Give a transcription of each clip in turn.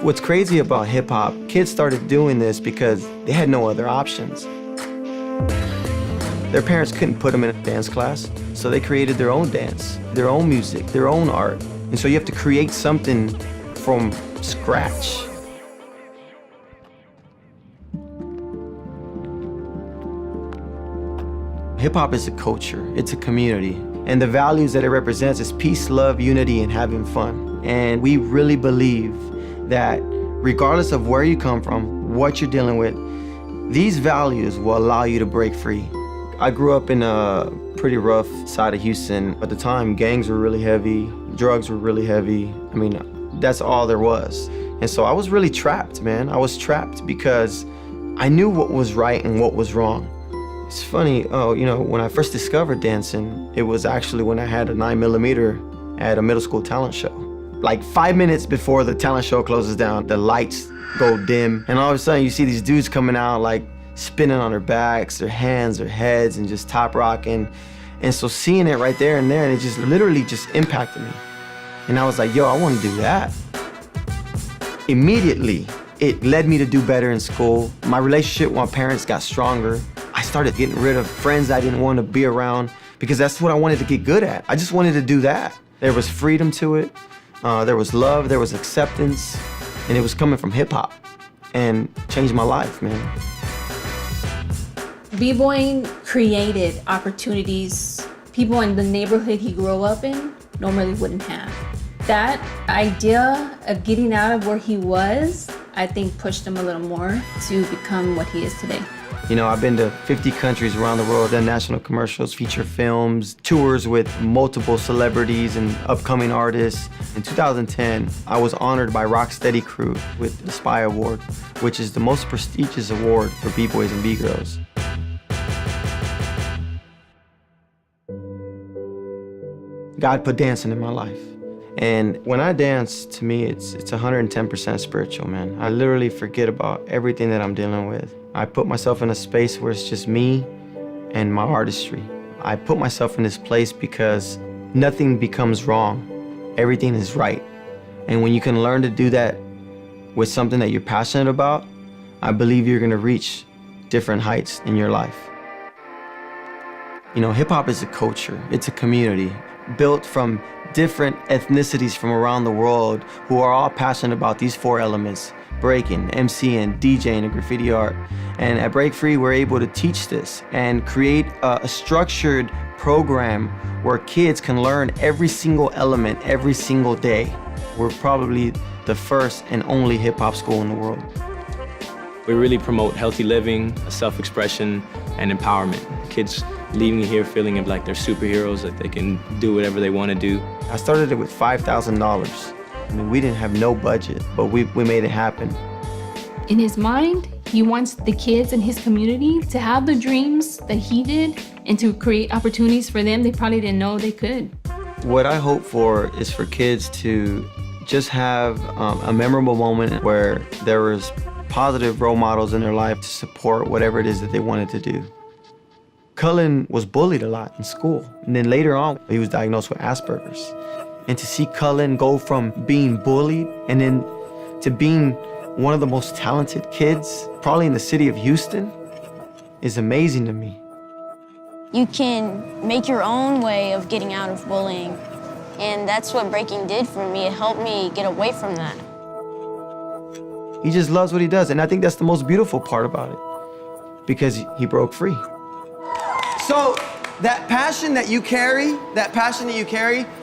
What's crazy about hip hop, kids started doing this because they had no other options. Their parents couldn't put them in a dance class, so they created their own dance, their own music, their own art. And so you have to create something from scratch. Hip-hop is a culture, it's a community, and the values that it represents is peace, love, unity, and having fun. And we really believe that regardless of where you come from, what you're dealing with, these values will allow you to break free. I grew up in a pretty rough side of Houston. At the time, gangs were really heavy, drugs were really heavy. I mean, that's all there was. And so I was really trapped, man. I was trapped because I knew what was right and what was wrong. It's funny, when I first discovered dancing, it was actually when I had a 9mm at a middle school talent show. Like 5 minutes before the talent show closes down, the lights go dim, and all of a sudden you see these dudes coming out like spinning on their backs, their hands, their heads, and just top rocking. And so seeing it right there and there, and it just literally just impacted me. And I was like, yo, I want to do that. Immediately, it led me to do better in school. My relationship with my parents got stronger. I started getting rid of friends I didn't want to be around because that's what I wanted to get good at. I just wanted to do that. There was freedom to it. There was love, there was acceptance, and it was coming from hip hop, and changed my life, man. B-boying created opportunities people in the neighborhood he grew up in normally wouldn't have. That idea of getting out of where he was, I think pushed him a little more to become what he is today. You know, I've been to 50 countries around the world, done national commercials, feature films, tours with multiple celebrities and upcoming artists. In 2010, I was honored by Rocksteady Crew with the SPY Award, which is the most prestigious award for B-boys and B-girls. God put dancing in my life. And when I dance, to me, it's 110% spiritual, man. I literally forget about everything that I'm dealing with. I put myself in a space where it's just me and my artistry. I put myself in this place because nothing becomes wrong. Everything is right. And when you can learn to do that with something that you're passionate about, I believe you're gonna reach different heights in your life. You know, hip-hop is a culture, it's a community built from different ethnicities from around the world who are all passionate about these four elements: breaking, MCing, DJing, and graffiti art. And at Break Free, we're able to teach this and create a structured program where kids can learn every single element every single day. We're probably the first and only hip-hop school in the world. We really promote healthy living, self-expression, and empowerment. Kids leaving here feeling like they're superheroes, that they can do whatever they want to do. I started it with $5,000. I mean, we didn't have no budget, but we made it happen. In his mind, he wants the kids in his community to have the dreams that he did and to create opportunities for them they probably didn't know they could. What I hope for is for kids to just have a memorable moment where there was positive role models in their life to support whatever it is that they wanted to do. Cullen was bullied a lot in school, and then later on, he was diagnosed with Asperger's. And to see Cullen go from being bullied and then to being one of the most talented kids, probably in the city of Houston, is amazing to me. You can make your own way of getting out of bullying, and that's what breaking did for me. It helped me get away from that. He just loves what he does, and I think that's the most beautiful part about it, because he broke free. So that passion that you carry,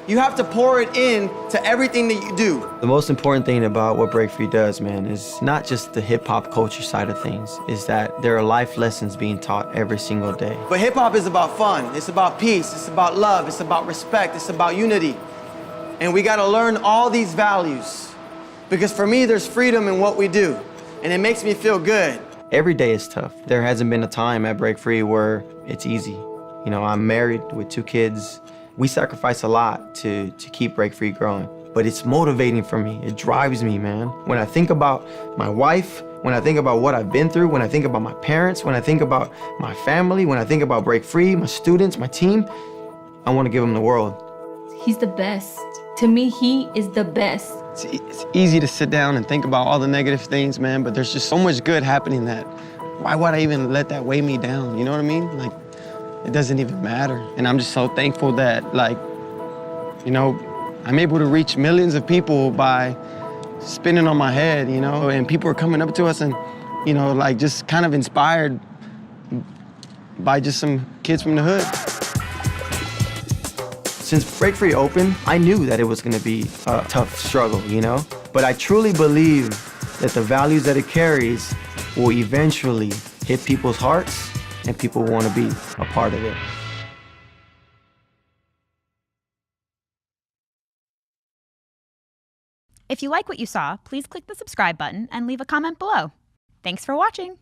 you have to pour it in to everything that you do. The most important thing about what Break Free does, man, is not just the hip-hop culture side of things, is that there are life lessons being taught every single day. But hip-hop is about fun, it's about peace, it's about love, it's about respect, it's about unity. And we gotta learn all these values, because for me, there's freedom in what we do, and it makes me feel good. Every day is tough. There hasn't been a time at Break Free where it's easy. You know, I'm married with 2 kids. We sacrifice a lot to keep Break Free growing, but it's motivating for me. It drives me, man. When I think about my wife, when I think about what I've been through, when I think about my parents, when I think about my family, when I think about Break Free, my students, my team, I want to give them the world. He's the best. To me, he is the best. It's easy to sit down and think about all the negative things, man, but there's just so much good happening that why would I even let that weigh me down? You know what I mean? Like, it doesn't even matter. And I'm just so thankful that, like, you know, I'm able to reach millions of people by spinning on my head, you know, and people are coming up to us and, you know, like just kind of inspired by just some kids from the hood. Since Break Free opened, I knew that it was gonna be a tough struggle, you know? But I truly believe that the values that it carries will eventually hit people's hearts and people wanna be a part of it. If you like what you saw, please click the subscribe button and leave a comment below. Thanks for watching.